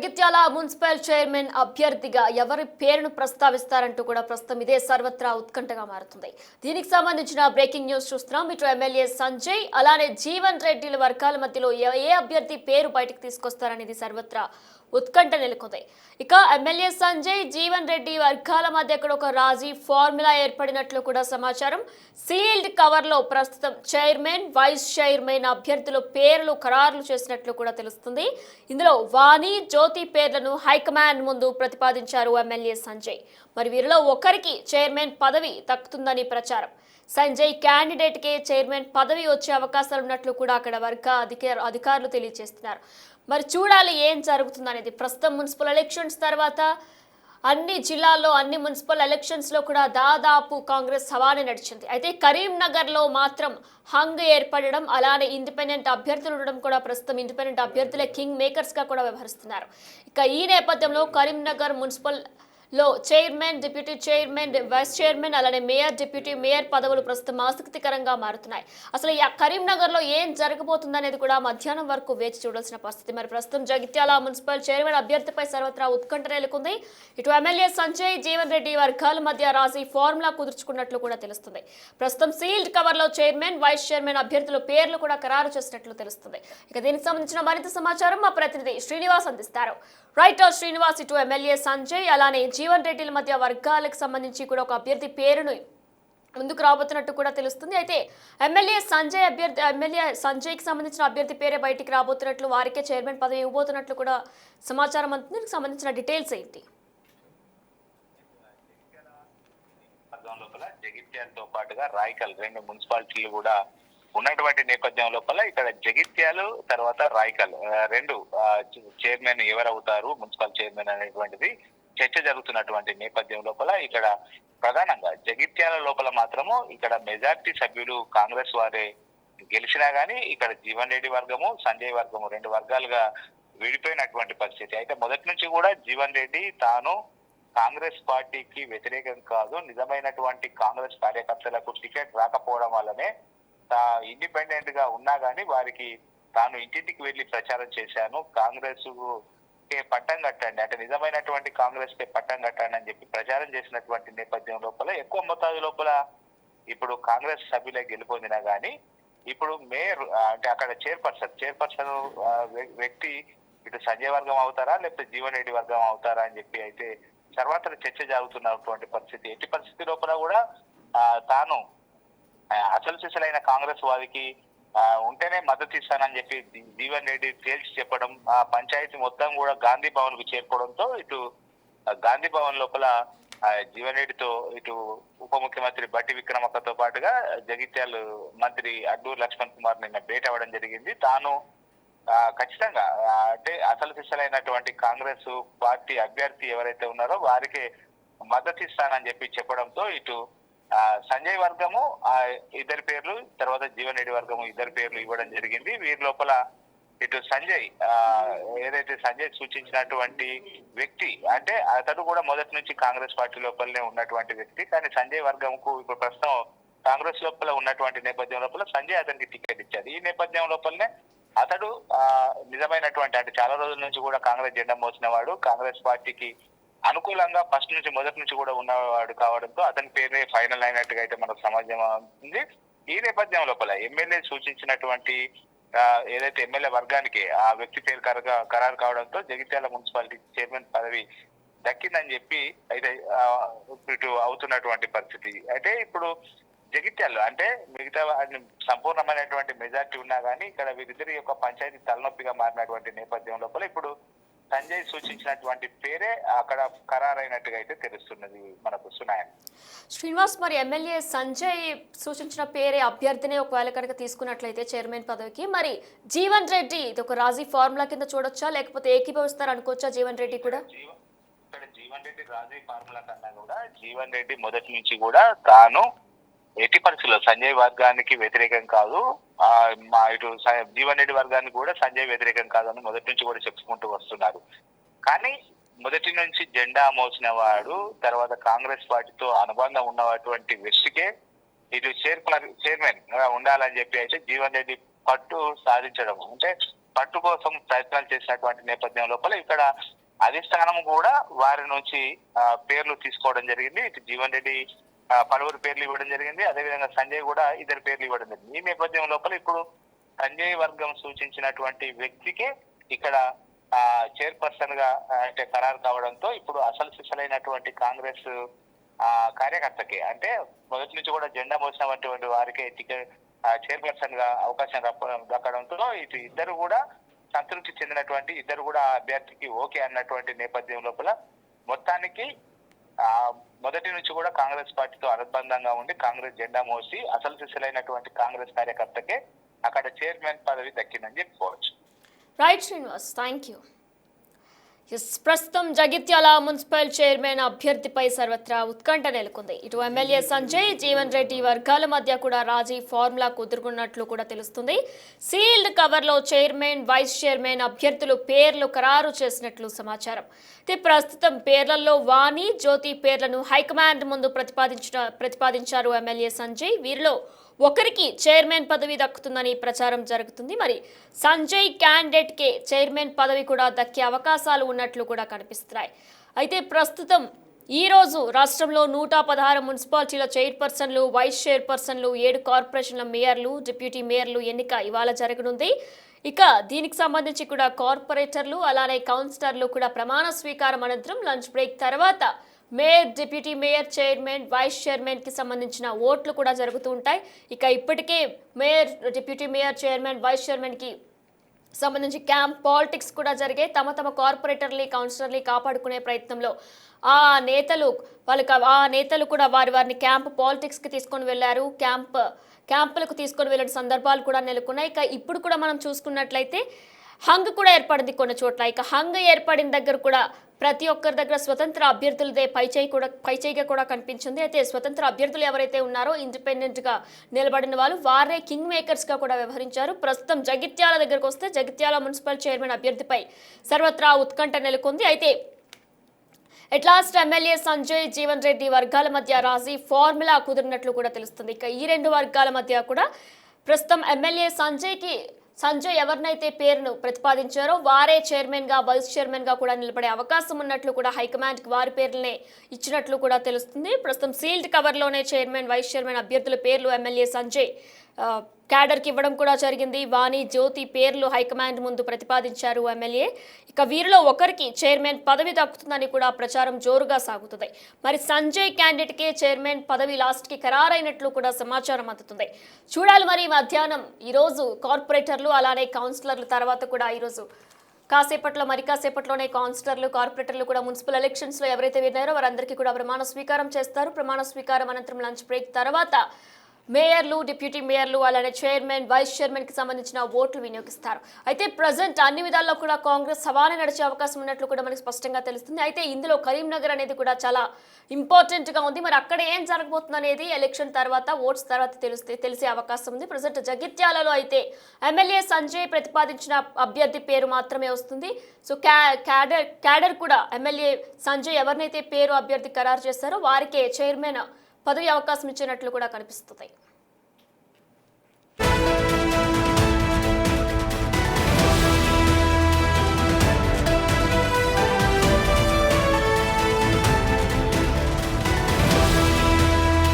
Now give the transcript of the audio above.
Jagtial municipal chairman అభ్యర్థిగా ఎవరి పేరును ప్రస్తావిస్తారంటూ కూడా ప్రస్తుతం ఇదే సర్వత్రా ఉత్కంఠగా మారుతుంది. దీనికి సంబంధించిన బ్రేకింగ్ న్యూస్ చూస్తున్నాం. ఇటు ఎమ్మెల్యే సంజయ్ అలానే జీవన్ రెడ్డిల వర్గాల మధ్యలో ఏ అభ్యర్థి పేరు బయటకు తీసుకొస్తారనేది సర్వత్రా ఉత్కంఠ నెలకొంది. ఇక ఎమ్మెల్యే సంజయ్ జీవన్ రెడ్డి వర్గాల మధ్య ఇక్కడ ఒక రాజీ ఫార్ములా ఏర్పడినట్లు కూడా సమాచారం. సీల్డ్ కవర్లో ప్రస్తుతం చైర్మన్, వైస్ చైర్మన్ అభ్యర్థుల పేర్లు ఖరారులు చేసినట్లు కూడా తెలుస్తుంది. ఇందులో వాణి, జ్యోతి పేర్లను హైకమాండ్ ముందు ప్రతిపాదించారు ఎమ్మెల్యే సంజయ్. మరి వీరిలో ఒకరికి చైర్మన్ పదవి దక్కుతుందని ప్రచారం. సంజయ్ క్యాండిడేట్కే చైర్మన్ పదవి వచ్చే అవకాశాలు ఉన్నట్లు కూడా అక్కడ వర్గ అధికారులు తెలియజేస్తున్నారు. మరి చూడాలి ఏం జరుగుతుందనేది. ప్రస్తుతం మున్సిపల్ ఎలక్షన్స్ తర్వాత అన్ని జిల్లాల్లో అన్ని మున్సిపల్ ఎలక్షన్స్లో కూడా దాదాపు కాంగ్రెస్ హవానే నడిచింది. అయితే కరీంనగర్లో మాత్రం హంగ్ ఏర్పడడం, అలానే ఇండిపెండెంట్ అభ్యర్థులు ఉండడం కూడా ప్రస్తుతం ఇండిపెండెంట్ అభ్యర్థులే కింగ్ మేకర్స్గా కూడా వ్యవహరిస్తున్నారు. ఇక ఈ నేపథ్యంలో కరీంనగర్ మున్సిపల్ లో chairman, deputy chairman, vice chairman అలానే మేయర్, డిప్యూటీ మేయర్ పదవులు ప్రస్తుతం ఆసక్తికరంగా మారుతున్నాయి. అసలు ఈ కరీంనగర్ లో ఏం జరగబోతుందనేది కూడా మధ్యాహ్నం వరకు వేచి చూడాల్సిన పరిస్థితి. మరి ప్రస్తుతం జగిత్యాల మున్సిపల్ చైర్మన్ అభ్యర్థిపై సర్వత్రా ఉత్కంఠ నెలకొంది. ఇటు ఎమ్మెల్యే సంజయ్, జీవన్ రెడ్డి వర్గాల మధ్య రాజీ ఫార్ములా కుదుర్చుకున్నట్లు కూడా తెలుస్తుంది. ప్రస్తుతం సీల్డ్ కవర్ లో చైర్మన్, వైస్ చైర్మన్ అభ్యర్థుల పేర్లు కూడా ఖరారు చేసినట్లు తెలుస్తుంది. ఇక దీనికి సంబంధించిన మరింత సమాచారం మా ప్రతినిధి శ్రీనివాస్ అందిస్తారు. రైటర్ శ్రీనివాస్, ఇటు ఎమ్మెల్యే సంజయ్ అలానే జీవన్ రెడ్డిల మధ్య వర్గాలకు సంబంధించి కూడా ఒక అభ్యర్థి పేరును ముందుకు రాబోతున్నట్టు కూడా తెలుస్తుంది. అయితే ఎమ్మెల్యే సంజయ్కి సంబంధించిన అభ్యర్థి పేరే బయటికి రాబోతున్నట్లు, వారికే చైర్మన్ పదవి ఇవ్వబోతున్నట్లు కూడా సమాచారం అందుతుంది. దీనికి సంబంధించిన డీటెయిల్స్ ఏంటి? జగిత్యాలతో పాటుగా రాయకల్ రెండు మున్సిపాలిటీలు కూడా ఉన్నటువంటి నేపథ్యం లోపల ఇక్కడ జగిత్యాలు తర్వాత రాయకల్ రెండు చైర్మన్ ఎవరవుతారు మున్సిపల్ చైర్మన్ అనేటువంటిది చర్చ జరుగుతున్నటువంటి నేపథ్యం లోపల ఇక్కడ ప్రధానంగా జగిత్యాల లోపల మాత్రము ఇక్కడ మెజార్టీ సభ్యులు కాంగ్రెస్ వారే గెలిచినా గానీ ఇక్కడ జీవన్ రెడ్డి వర్గము, సంజయ్ వర్గము రెండు వర్గాలుగా విడిపోయినటువంటి పరిస్థితి. అయితే మొదటి నుంచి కూడా జీవన్ రెడ్డి తాను కాంగ్రెస్ పార్టీకి వ్యతిరేకం కాదు, నిజమైనటువంటి కాంగ్రెస్ కార్యకర్తలకు టికెట్ రాకపోవడం వల్లనే ఇండిపెండెంట్ గా ఉన్నా గానీ వారికి తాను ఇంటింటికి వెళ్లి ప్రచారం చేశాను, కాంగ్రెస్ కే పట్టం కట్టండి అంటే నిజమైనటువంటి కాంగ్రెస్ కే పట్టం కట్టండి అని చెప్పి ప్రచారం చేసినటువంటి నేపథ్యం లోపల ఎక్కువ మొత్తాది లోపల ఇప్పుడు కాంగ్రెస్ సభ్యులే గెలుపొందినా గానీ ఇప్పుడు మేయర్ అంటే అక్కడ చైర్పర్సన్ వ్యక్తి ఇటు సంజయ్ వర్గం అవుతారా లేకపోతే జీవన్ రెడ్డి వర్గం అవుతారా అని చెప్పి అయితే సర్వత్రా చర్చ జరుగుతున్నటువంటి పరిస్థితి. ఎట్టి పరిస్థితి లోపల కూడా తాను అసలు సిసలైన కాంగ్రెస్ వారికి ఉంటేనే మద్దతు ఇస్తానని చెప్పి జీవన్ రెడ్డి తేల్చి చెప్పడం, ఆ పంచాయతీ మొత్తం కూడా గాంధీ భవన్ కు చేరుకోవడంతో ఇటు గాంధీ భవన్ లోపల జీవన్ రెడ్డితో ఇటు ఉప ముఖ్యమంత్రి బట్టి విక్రమకతో పాటుగా జగిత్యాల మంత్రి అడ్డూరు లక్ష్మణ్ కుమార్ నిన్న భేటీ అవ్వడం జరిగింది. తాను ఖచ్చితంగా అంటే అసలు సిసలైనటువంటి కాంగ్రెస్ పార్టీ అభ్యర్థి ఎవరైతే ఉన్నారో వారికి మద్దతు ఇస్తానని చెప్పి చెప్పడంతో ఇటు సంజయ్ వర్గము ఇద్దరి పేర్లు, తర్వాత జీవన్ రెడ్డి వర్గము ఇద్దరి పేర్లు ఇవ్వడం జరిగింది. వీరి లోపల ఇటు సంజయ్ ఏదైతే సంజయ్ సూచించినటువంటి వ్యక్తి అంటే అతడు కూడా మొదటి నుంచి కాంగ్రెస్ పార్టీ లోపలనే ఉన్నటువంటి వ్యక్తి, కానీ సంజయ్ వర్గంకు ఇప్పుడు ప్రస్తుతం కాంగ్రెస్ లోపల ఉన్నటువంటి నేపథ్యం లోపల సంజయ్ అతనికి టికెట్ ఇచ్చారు. ఈ నేపథ్యం లోపలనే అతడు నిజమైనటువంటి అంటే చాలా రోజుల నుంచి కూడా కాంగ్రెస్ జెండా మోసిన వాడు, కాంగ్రెస్ పార్టీకి అనుకూలంగా ఫస్ట్ నుంచి మొదటి నుంచి కూడా ఉన్నవాడు కావడంతో అతని పేరే ఫైనల్ అయినట్టుగా అయితే మనకు సమాజం ఉంది. ఈ నేపథ్యం లోపల ఎమ్మెల్యే సూచించినటువంటి ఏదైతే ఎమ్మెల్యే వర్గానికి ఆ వ్యక్తి పేరు ఖరారు కావడంతో జగిత్యాల మున్సిపాలిటీ చైర్మన్ పదవి దక్కిందని చెప్పి అయితే ఇటు అవుతున్నటువంటి పరిస్థితి. అయితే ఇప్పుడు జగిత్యాలు అంటే మిగతా సంపూర్ణమైనటువంటి మెజార్టీ ఉన్నా గానీ ఇక్కడ వీరిద్దరి యొక్క పంచాయతీ తలనొప్పిగా మారినటువంటి నేపథ్యం లోపల ఇప్పుడు సంజయ్ సూచించినటువంటి పేరే అక్కడ ఖరారైనట్టుగా అయితే తెలుస్తున్నది మనకు సునాయన్. శ్రీనివాస్, మరి ఎమ్మెల్యే సంజయ్ సూచించిన పేరే అభ్యర్థిని ఒకవేళ కనుక తీసుకున్నట్లయితే చైర్మన్ పదవికి, మరి జీవన్ రెడ్డి ఇది ఒక రాజీ ఫార్ములా కింద చూడొచ్చా లేకపోతే ఏకీభవిస్తారు అనుకోవచ్చా? జీవన్ రెడ్డి కూడా ఇక్కడ జీవన్ రెడ్డి రాజీ ఫార్ములా కన్నా కూడా జీవన్ రెడ్డి మొదటి నుంచి కూడా తాను ఎట్టి పరిస్థితుల్లో సంజయ్ వర్గానికి వ్యతిరేకం కాదు, మా ఇటు జీవన్ రెడ్డి వర్గానికి కూడా సంజయ్ వ్యతిరేకం కాదని మొదటి నుంచి కూడా చెప్పుకుంటూ వస్తున్నారు. కానీ మొదటి నుంచి జెండా మోసిన వాడు, తర్వాత కాంగ్రెస్ పార్టీతో అనుబంధం ఉన్నటువంటి వ్యక్తికే ఇటు చైర్మన్ ఉండాలని చెప్పి అయితే జీవన్ రెడ్డి పట్టు సాధించడం అంటే పట్టు కోసం ప్రయత్నాలు చేసినటువంటి నేపథ్యం లోపల ఇక్కడ అధిష్టానం కూడా వారి నుంచి పేర్లు తీసుకోవడం జరిగింది. ఇటు జీవన్ రెడ్డి పలువురు పేర్లు ఇవ్వడం జరిగింది, అదేవిధంగా సంజయ్ కూడా ఇద్దరు పేర్లు ఇవ్వడం జరిగింది. ఈ నేపథ్యం లోపల ఇప్పుడు సంజయ్ వర్గం సూచించినటువంటి వ్యక్తికి ఇక్కడ చైర్పర్సన్ గా అంటే ఖరారు కావడంతో ఇప్పుడు అసలు సిసలైనటువంటి కాంగ్రెస్ కార్యకర్తకి అంటే మొదటి నుంచి కూడా జెండా మోసినటువంటి వారికి టికెట్ చైర్పర్సన్ గా అవకాశం దక్కడంతో ఇటు ఇద్దరు కూడా సంతృప్తి చెందినటువంటి ఇద్దరు కూడా అభ్యర్థికి ఓకే అన్నటువంటి నేపథ్యం లోపల మొత్తానికి మొదటి నుంచి కూడా కాంగ్రెస్ పార్టీతో అనుబంధంగా ఉండి కాంగ్రెస్ జెండా మోసి అసలు సిసలైనటువంటి కాంగ్రెస్ కార్యకర్తకే అక్కడ చైర్మన్ పదవి దక్కిందని చెప్పుకోవచ్చు. Right Srinivas, thank you. ప్రస్తుతం జగిత్యాల మున్సిపల్ చైర్మన్ అభ్యర్థిపై సర్వత్రా ఉత్కంఠ నెలకొంది. ఇటు ఎమ్మెల్యే సంజయ్, జీవన్ రెడ్డి వర్గాల మధ్య కూడా రాజీ ఫార్ములా కుదురుకున్నట్లు కూడా తెలుస్తుంది. సీల్డ్ కవర్లో చైర్మన్, వైస్ చైర్మన్ అభ్యర్థులు పేర్లు ఖరారు చేసినట్లు సమాచారం. ప్రస్తుతం పేర్లలో వాణి, జ్యోతి పేర్లను హైకమాండ్ ముందు ప్రతిపాదించారు ఎమ్మెల్యే సంజయ్. వీరిలో ఒకరికి చైర్మన్ పదవి దక్కుతుందని ప్రచారం జరుగుతుంది. మరి సంజయ్ క్యాండిడేట్కే చైర్మన్ పదవి కూడా దక్కే అవకాశాలు ఉన్నట్లు కూడా కనిపిస్తున్నాయి. అయితే ప్రస్తుతం ఈ రోజు రాష్ట్రంలో 116 మున్సిపాలిటీల చైర్పర్సన్లు, వైస్ చైర్పర్సన్లు, 7 కార్పొరేషన్ల మేయర్లు, డిప్యూటీ మేయర్లు ఎన్నిక ఇవాళ జరగనుంది. ఇక దీనికి సంబంధించి కూడా కార్పొరేటర్లు అలానే కౌన్సిలర్లు కూడా ప్రమాణ స్వీకారం అనంతరం లంచ్ బ్రేక్ తర్వాత mayor, deputy mayor, chairman, vice chairman కి సంబంధించిన ఓట్లు కూడా జరుగుతూ ఉంటాయి. ఇక ఇప్పటికే mayor, deputy mayor, chairman, vice chairman కి సంబంధించి క్యాంప్ పాలిటిక్స్ కూడా జరిగాయి. తమ కార్పొరేటర్ని, కౌన్సిలర్ని కాపాడుకునే ప్రయత్నంలో ఆ నేతలు కూడా వారిని క్యాంప్ పాలిటిక్స్ కి తీసుకొని వెళ్లారు. క్యాంపులకు తీసుకొని వెళ్ళిన సందర్భాలు కూడా నెలకొన్నాయి. ఇక ఇప్పుడు కూడా మనం చూసుకున్నట్లయితే హంగ్ కూడా ఏర్పడింది కొన్ని చోట్ల. ఇక హంగ్ ఏర్పడిన దగ్గర కూడా ప్రతి ఒక్కరి దగ్గర స్వతంత్ర అభ్యర్థులదే పైచేయిగా కూడా కనిపించింది. అయితే స్వతంత్ర అభ్యర్థులు ఎవరైతే ఉన్నారో ఇండిపెండెంట్ గా నిలబడిన వాళ్ళు వారే కింగ్ మేకర్స్ గా కూడా వ్యవహరించారు. ప్రస్తుతం జగిత్యాల దగ్గరకు వస్తే జగిత్యాల మున్సిపల్ చైర్మన్ అభ్యర్థిపై సర్వత్రా ఉత్కంఠ నెలకొంది. అయితే at last MLA Sanjay, Jeevan Reddy వర్గాల మధ్య రాజీ ఫార్ములా కుదిరినట్లు కూడా తెలుస్తుంది. ఇక ఈ రెండు వర్గాల మధ్య కూడా ప్రస్తుతం ఎమ్మెల్యే సంజయ్ ఎవరినైతే పేరును ప్రతిపాదించారో వారే చైర్మన్ గా, వైస్ చైర్మన్ గా కూడా నిలబడే అవకాశం ఉన్నట్లు కూడా హైకమాండ్ కి వారి పేర్లనే ఇచ్చినట్లు కూడా తెలుస్తుంది. ప్రస్తుతం సీల్డ్ కవర్ లోనే చైర్మన్, వైస్ చైర్మన్ అభ్యర్థుల పేర్లు ఎమ్మెల్యే సంజయ్ క్యాడర్ కి ఇవ్వడం కూడా జరిగింది. వాణి, జ్యోతి పేర్లు హైకమాండ్ ముందు ప్రతిపాదించారు ఎమ్మెల్యే. ఇక వీరిలో ఒకరికి చైర్మన్ పదవి దక్కుతుందని కూడా ప్రచారం జోరుగా సాగుతుంది. మరి సంజయ్ క్యాండిడేట్ కే చైర్మన్ పదవి లాస్ట్ కి ఖరారైనట్లు కూడా సమాచారం అందుతుంది. చూడాలి మరి మధ్యాహ్నం ఈరోజు కార్పొరేటర్లు అలానే కౌన్సిలర్ల తర్వాత కూడా ఈరోజు కాసేపట్లోనే కౌన్సిలర్లు, కార్పొరేటర్లు కూడా మున్సిపల్ ఎలక్షన్స్ లో ఎవరైతే విన్నారో వారందరికీ కూడా ప్రమాణ స్వీకారం చేస్తారు. ప్రమాణ స్వీకారం అనంతరం లంచ్ బ్రేక్ తర్వాత మేయర్లు, డిప్యూటీ మేయర్లు అలానే చైర్మన్, వైస్ చైర్మన్ కి సంబంధించిన ఓట్లు వినియోగిస్తారు. అయితే ప్రజెంట్ అన్ని విధాల్లో కూడా కాంగ్రెస్ సవానే నడిచే అవకాశం ఉన్నట్లు కూడా మనకి స్పష్టంగా తెలుస్తుంది. అయితే ఇందులో కరీంనగర్ అనేది కూడా చాలా ఇంపార్టెంట్ గా ఉంది. మరి అక్కడ ఏం జరగబోతుంది అనేది ఎలక్షన్ తర్వాత, ఓట్స్ తర్వాత తెలిసే అవకాశం ఉంది. ప్రజెంట్ జగిత్యాలలో అయితే ఎమ్మెల్యే సంజయ్ ప్రతిపాదించిన అభ్యర్థి పేరు మాత్రమే వస్తుంది. సో క్యాడర్ కూడా ఎమ్మెల్యే సంజయ్ ఎవరినైతే పేరు అభ్యర్థి ఖరారు చేస్తారో వారికే చైర్మన్ పదవి అవకాశం ఇచ్చినట్లు కూడా కనిపిస్తుంది.